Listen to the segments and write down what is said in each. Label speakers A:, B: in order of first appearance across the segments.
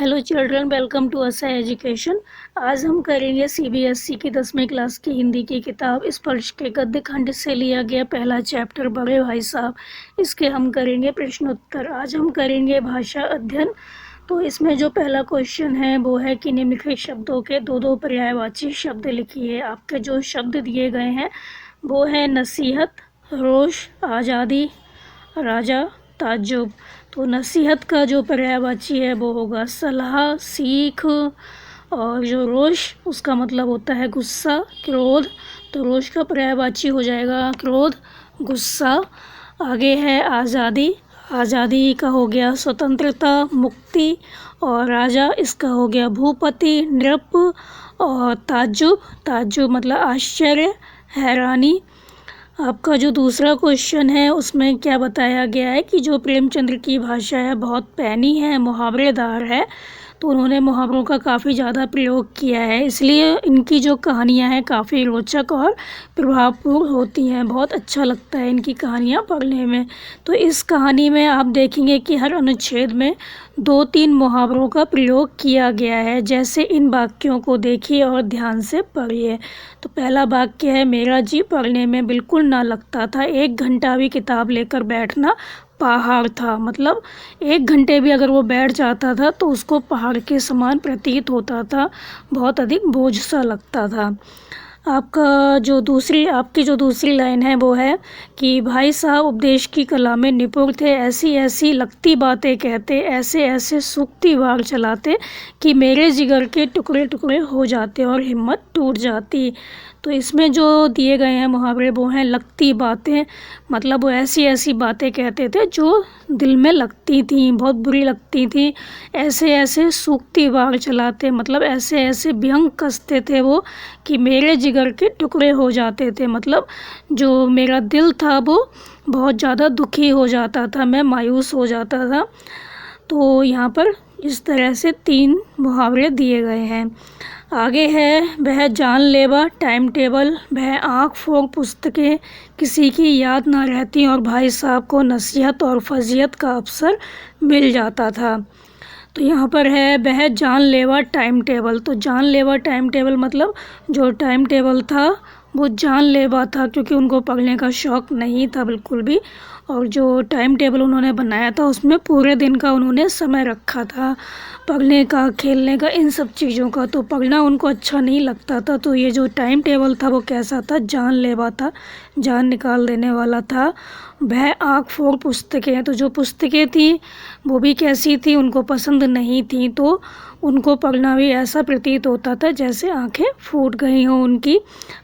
A: Hello children, welcome to असा education. आज हम करेंगे सीबीएसई की 10वीं क्लास की हिंदी की किताब स्पर्श के गद्य खंड से लिया गया पहला चैप्टर बड़े भाई साहब। इसके हम करेंगे प्रश्नोत्तर। आज हम करेंगे भाषा अध्ययन। तो इसमें जो पहला क्वेश्चन है वो है कि निम्नलिखित शब्दों के दो दो पर्यायवाची शब्द लिखिए। आपके जो शब्द दिए गए हैं वो है नसीहत, रोष, आज़ादी, राजा, ताज्जुब। तो नसीहत का जो पर्यायवाची है वो होगा सलाह, सीख। और जो रोष उसका मतलब होता है गुस्सा, क्रोध। तो रोष का पर्यायवाची हो जाएगा क्रोध, गुस्सा। आगे है आज़ादी। आज़ादी का हो गया स्वतंत्रता, मुक्ति। और राजा इसका हो गया भूपति, नृप। और ताज्जुब, ताज्जुब मतलब आश्चर्य, हैरानी। आपका जो दूसरा क्वेश्चन है उसमें क्या बताया गया है कि जो प्रेमचंद्र की भाषा है बहुत पैनी है, मुहावरेदार है। तो उन्होंने मुहावरों का काफ़ी ज़्यादा प्रयोग किया है, इसलिए इनकी जो कहानियाँ हैं काफ़ी रोचक और प्रभावपूर्ण होती हैं। बहुत अच्छा लगता है इनकी कहानियाँ पढ़ने में। तो इस कहानी में आप देखेंगे कि हर अनुच्छेद में 2-3 मुहावरों का प्रयोग किया गया है। जैसे इन वाक्यों को देखिए और ध्यान से पढ़िए। तो पहला वाक्य है, मेरा जी पढ़ने में बिल्कुल ना लगता था, 1 घंटा भी किताब लेकर बैठना पहाड़ था। मतलब 1 घंटे भी अगर वो बैठ जाता था तो उसको पहाड़ के समान प्रतीत होता था, बहुत अधिक बोझ सा लगता था। आपकी जो दूसरी लाइन है वो है कि भाई साहब उपदेश की कला में निपुण थे, ऐसी ऐसी लगती बातें कहते, ऐसे ऐसे सूक्ति वार चलाते कि मेरे जिगर के टुकड़े टुकड़े हो जाते और हिम्मत टूट जाती। तो इसमें जो दिए गए हैं मुहावरे वो हैं लगती बातें, मतलब वो ऐसी ऐसी बातें कहते थे जो दिल में लगती थी, बहुत बुरी लगती थी। ऐसे ऐसे सूक्ति वार चलाते, मतलब ऐसे ऐसे व्यंग कसते थे वो कि मेरे जिगर के टुकड़े हो जाते थे। मतलब जो मेरा दिल था वो बहुत ज़्यादा दुखी हो जाता था, मैं मायूस हो जाता था। तो यहाँ पर इस तरह से 3 मुहावरे दिए गए हैं। आगे है, वह जानलेवा टाइम टेबल, वह आँख फोड़ पुस्तकें, किसी की याद ना रहती और भाई साहब को नसीहत और फजीहत का अवसर मिल जाता था। तो यहाँ पर है वह जानलेवा टाइम टेबल। तो जानलेवा टाइम टेबल मतलब जो टाइम टेबल था वो जानलेवा था, क्योंकि उनको पढ़ने का शौक़ नहीं था बिल्कुल भी। और जो टाइम टेबल उन्होंने बनाया था उसमें पूरे दिन का उन्होंने समय रखा था, पढ़ने का, खेलने का, इन सब चीज़ों का। तो पढ़ना उनको अच्छा नहीं लगता था। तो ये जो टाइम टेबल था वो कैसा था, जानलेवा था, जान निकाल देने वाला था। वह आँख फोड़ पुस्तकें, तो जो पुस्तकें थी वो भी कैसी थी, उनको पसंद नहीं थी। तो उनको पढ़ना भी ऐसा प्रतीत होता था जैसे आंखें फूट गई हों उनकी।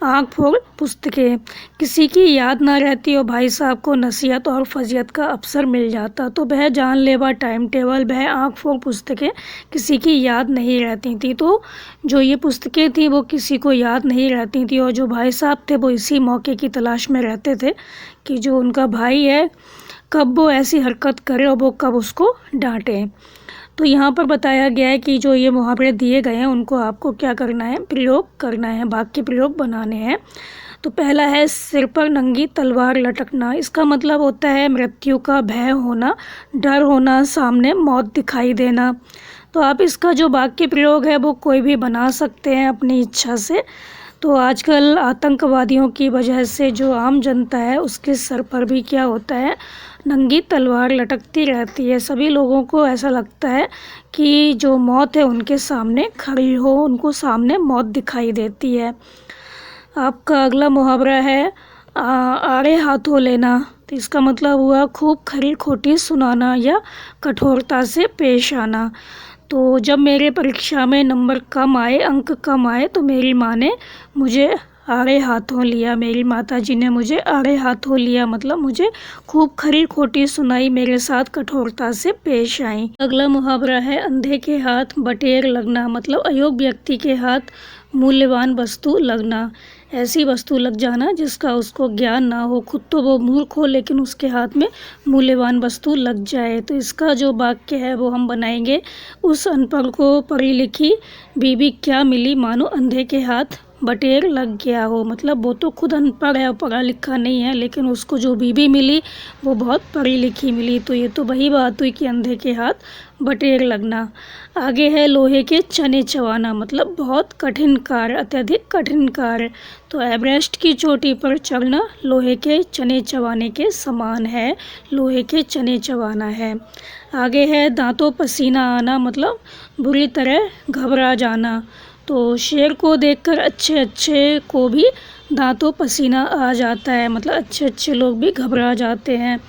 A: आँख फोड़ पुस्तकें, किसी की याद ना रहती और भाई साहब को नसीहत और फजीहत का अवसर मिल जाता। तो वह जानलेवा टाइम टेबल, वह आँख फोड़ पुस्तकें, किसी की याद नहीं रहती थी। तो जो ये पुस्तकें थी वो किसी को याद नहीं रहती थी, और जो भाई साहब थे वो इसी मौके की तलाश में रहते थे कि जो उनका भाई है कब वो ऐसी हरकत करे और वो कब उसको डांटे। तो यहाँ पर बताया गया है कि जो ये मुहावरे दिए गए हैं उनको आपको क्या करना है, प्रयोग करना है, वाक्य प्रयोग बनाने हैं। तो पहला है, सिर पर नंगी तलवार लटकना। इसका मतलब होता है मृत्यु का भय होना, डर होना, सामने मौत दिखाई देना। तो आप इसका जो वाक्य प्रयोग है वो कोई भी बना सकते हैं अपनी इच्छा से। तो आजकल आतंकवादियों की वजह से जो आम जनता है उसके सर पर भी क्या होता है, नंगी तलवार लटकती रहती है। सभी लोगों को ऐसा लगता है कि जो मौत है उनके सामने खड़ी हो, उनको सामने मौत दिखाई देती है। आपका अगला मुहावरा है आड़े हाथों लेना। तो इसका मतलब हुआ खूब खरी खोटी सुनाना या कठोरता से पेश आना। तो जब मेरे परीक्षा में नंबर कम आए, अंक कम आए, तो मेरी माँ ने मुझे आड़े हाथों लिया, मेरी माताजी ने मुझे आड़े हाथों लिया, मतलब मुझे खूब खरी खोटी सुनाई, मेरे साथ कठोरता से पेश आई। अगला मुहावरा है अंधे के हाथ बटेर लगना। मतलब अयोग्य व्यक्ति के हाथ मूल्यवान वस्तु लगना, ऐसी वस्तु लग जाना जिसका उसको ज्ञान ना हो, खुद तो वो मूर्ख हो लेकिन उसके हाथ में मूल्यवान वस्तु लग जाए। तो इसका जो वाक्य है वो हम बनाएंगे, उस अनपढ़ को पढ़ी लिखी बीबी क्या मिली, मानो अंधे के हाथ बटेर लग गया हो, मतलब वो तो खुद अनपढ़ है, पढ़ा लिखा नहीं है, लेकिन उसको जो बीवी मिली वो बहुत पढ़ी लिखी मिली। तो ये तो वही बात हुई कि अंधे के हाथ बटेर लगना। आगे है लोहे के चने चबाना, मतलब बहुत कठिन कार्य, अत्यधिक कठिन कार्य। तो एवरेस्ट की चोटी पर चढ़ना लोहे के चने चबाने के समान है, लोहे के चने चबाना है। आगे है दांतों पसीना आना, मतलब बुरी तरह घबरा जाना। तो शेर को देखकर अच्छे अच्छे को भी दांतों पसीना आ जाता है, मतलब अच्छे अच्छे लोग भी घबरा जाते हैं।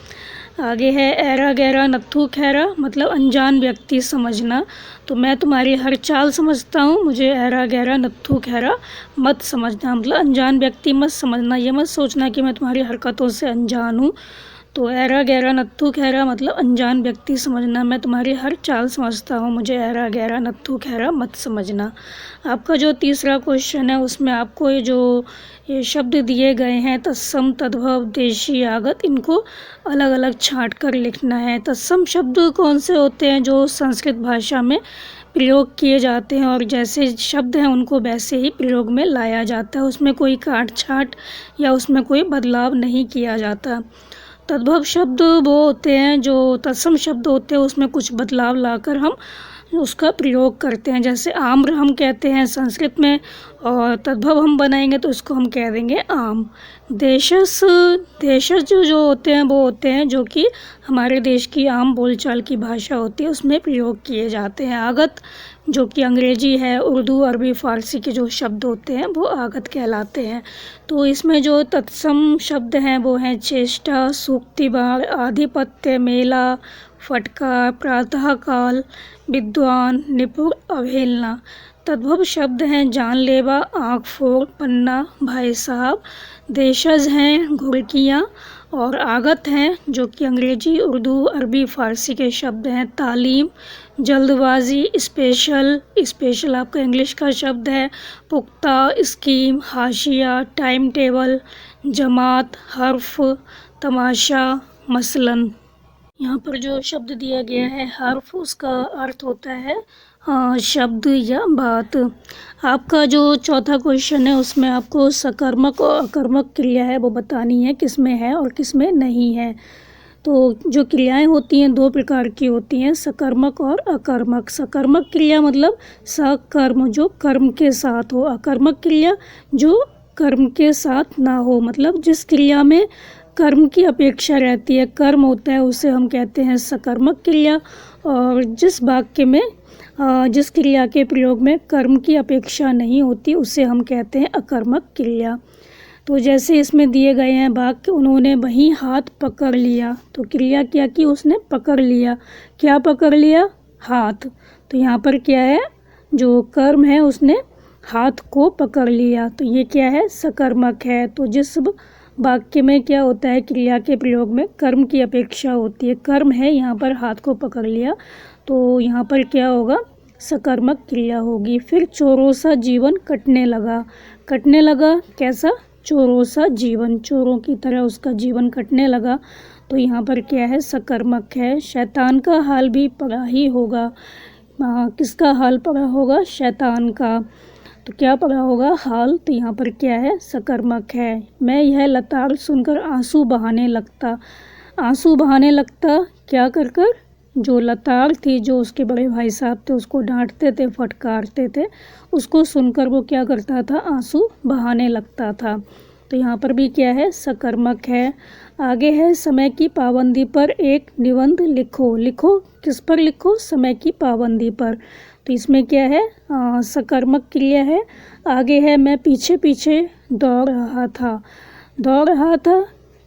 A: आगे है ऐरा गैरा नत्थू खैरा, मतलब अनजान व्यक्ति समझना। तो मैं तुम्हारी हर चाल समझता हूँ, मुझे ऐरा गैरा नत्थू खैरा मत समझना, मतलब अनजान व्यक्ति मत समझना, ये मत सोचना कि मैं तुम्हारी हरकतों से अनजान हूँ। तो ऐरा गैरा नत्थू खैरा मतलब अनजान व्यक्ति समझना, मैं तुम्हारी हर चाल समझता हूँ, मुझे ऐरा गैरा नत्थू खैरा मत समझना। आपका जो तीसरा क्वेश्चन है उसमें आपको ये शब्द दिए गए हैं तत्सम, तद्भव, देशी, आगत, इनको अलग अलग छांट कर लिखना है। तत्सम शब्द कौन से होते हैं? जो संस्कृत भाषा में प्रयोग किए जाते हैं और जैसे शब्द हैं उनको वैसे ही प्रयोग में लाया जाता है, उसमें कोई काट छांट या उसमें कोई बदलाव नहीं किया जाता। तद्भव शब्द वो होते हैं, जो तत्सम शब्द होते हैं उसमें कुछ बदलाव लाकर हम उसका प्रयोग करते हैं। जैसे आम्र हम कहते हैं संस्कृत में, और तद्भव हम बनाएंगे तो इसको हम कह देंगे आम। देशज, देशज जो होते हैं वो होते हैं जो कि हमारे देश की आम बोलचाल की भाषा होती है, उसमें प्रयोग किए जाते हैं। आगत जो कि अंग्रेजी है, उर्दू, अरबी, फ़ारसी के जो शब्द होते हैं वो आगत कहलाते हैं। तो इसमें जो तत्सम शब्द हैं वो हैं चेष्टा, सूक्ति बाण, आधिपत्य, मेला, फटकार, प्रातःकाल, विद्वान, निपुण, अवहेलना। तद्भव शब्द हैं जानलेवा, आँख फोड़, पन्ना, भाई साहब। देशज हैं घुड़कियाँ, और आगत हैं जो कि अंग्रेजी, उर्दू, अरबी, फ़ारसी के शब्द हैं तालीम, जल्दबाजी, स्पेशल, स्पेशल आपका इंग्लिश का शब्द है, पुख्ता, स्कीम, हाशिया, टाइम टेबल, जमात, हर्फ, तमाशा, मसलन। यहाँ पर जो शब्द दिया गया है हर्फ, उसका अर्थ होता है शब्द या बात। आपका जो चौथा क्वेश्चन है उसमें आपको सकर्मक और अकर्मक क्रिया है वो बतानी है, किस में है और किस में नहीं है। तो जो क्रियाएं होती हैं दो प्रकार की होती हैं, सकर्मक और अकर्मक। सकर्मक क्रिया मतलब सकर्म, जो कर्म के साथ हो। अकर्मक क्रिया जो कर्म के साथ ना हो, मतलब जिस क्रिया में कर्म की अपेक्षा रहती है, कर्म होता है, उसे हम कहते हैं सकर्मक क्रिया। और जिस वाक्य में जिस क्रिया के प्रयोग में कर्म की अपेक्षा नहीं होती उसे हम कहते हैं अकर्मक क्रिया। तो जैसे इसमें दिए गए हैं वाक्य, उन्होंने वहीं हाथ पकड़ लिया, तो क्रिया क्या की? उसने पकड़ लिया। क्या पकड़ लिया? हाथ। तो यहाँ पर क्या है? जो कर्म है उसने हाथ को पकड़ लिया, तो ये क्या है? सकर्मक है। तो जिस वाक्य में क्या होता है, क्रिया के प्रयोग में कर्म की अपेक्षा होती है, कर्म है यहाँ पर हाथ को पकड़ लिया, तो यहाँ पर क्या होगा? सकर्मक क्रिया होगी। फिर चोरों सा जीवन कटने लगा। कटने लगा कैसा? चोरों सा जीवन, चोरों की तरह उसका जीवन कटने लगा, तो यहाँ पर क्या है? सकर्मक है। शैतान का हाल भी पड़ा ही होगा। किसका हाल पड़ा होगा? शैतान का। तो क्या पड़ा होगा? हाल। तो यहाँ पर क्या है? सकर्मक है। मैं यह लताड़ सुनकर आंसू बहाने लगता। आंसू बहाने लगता क्या कर कर? जो लताड़ थी, जो उसके बड़े भाई साहब थे उसको डांटते थे, फटकारते थे, उसको सुनकर वो क्या करता था? आंसू बहाने लगता था। तो यहाँ पर भी क्या है? सकर्मक है। आगे है समय की पाबंदी पर एक निबंध लिखो। लिखो किस पर लिखो? समय की पाबंदी पर। तो इसमें क्या है? सकर्मक क्रिया है। आगे है मैं पीछे पीछे दौड़ रहा था। दौड़ रहा था,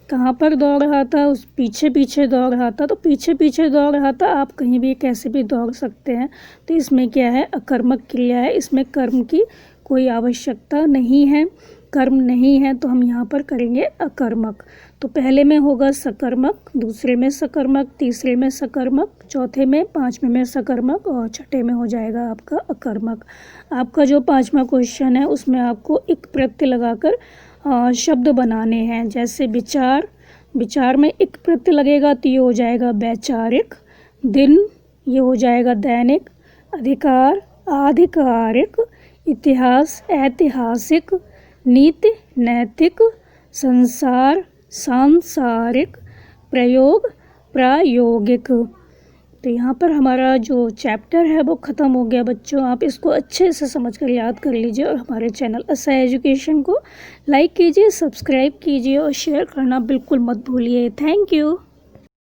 A: कहाँ पर दौड़ रहा था? उस पीछे पीछे दौड़ रहा था। तो पीछे पीछे दौड़ रहा था, आप कहीं भी कैसे भी दौड़ सकते हैं। तो इसमें क्या है? अकर्मक क्रिया है, इसमें कर्म की कोई आवश्यकता नहीं है, कर्म नहीं है, तो हम यहाँ पर करेंगे अकर्मक। तो पहले में होगा सकर्मक, दूसरे में सकर्मक, तीसरे में सकर्मक, चौथे में, पाँचवें में सकर्मक, और छठे में हो जाएगा आपका अकर्मक। आपका जो पाँचवा क्वेश्चन है उसमें आपको एक प्रत्यय लगाकर शब्द बनाने हैं। जैसे विचार, विचार में एक प्रत्यय लगेगा तो ये हो जाएगा वैचारिक। दिन, ये हो जाएगा दैनिक। अधिकार, आधिकारिक। इतिहास ऐतिहासिक, नीति नैतिक, संसार सांसारिक, प्रयोग प्रायोगिक। तो यहाँ पर हमारा जो चैप्टर है वो ख़त्म हो गया बच्चों। आप इसको अच्छे से समझ कर याद कर लीजिए और हमारे चैनल असा एजुकेशन को लाइक कीजिए, सब्सक्राइब कीजिए और शेयर करना बिल्कुल मत भूलिए। Thank you.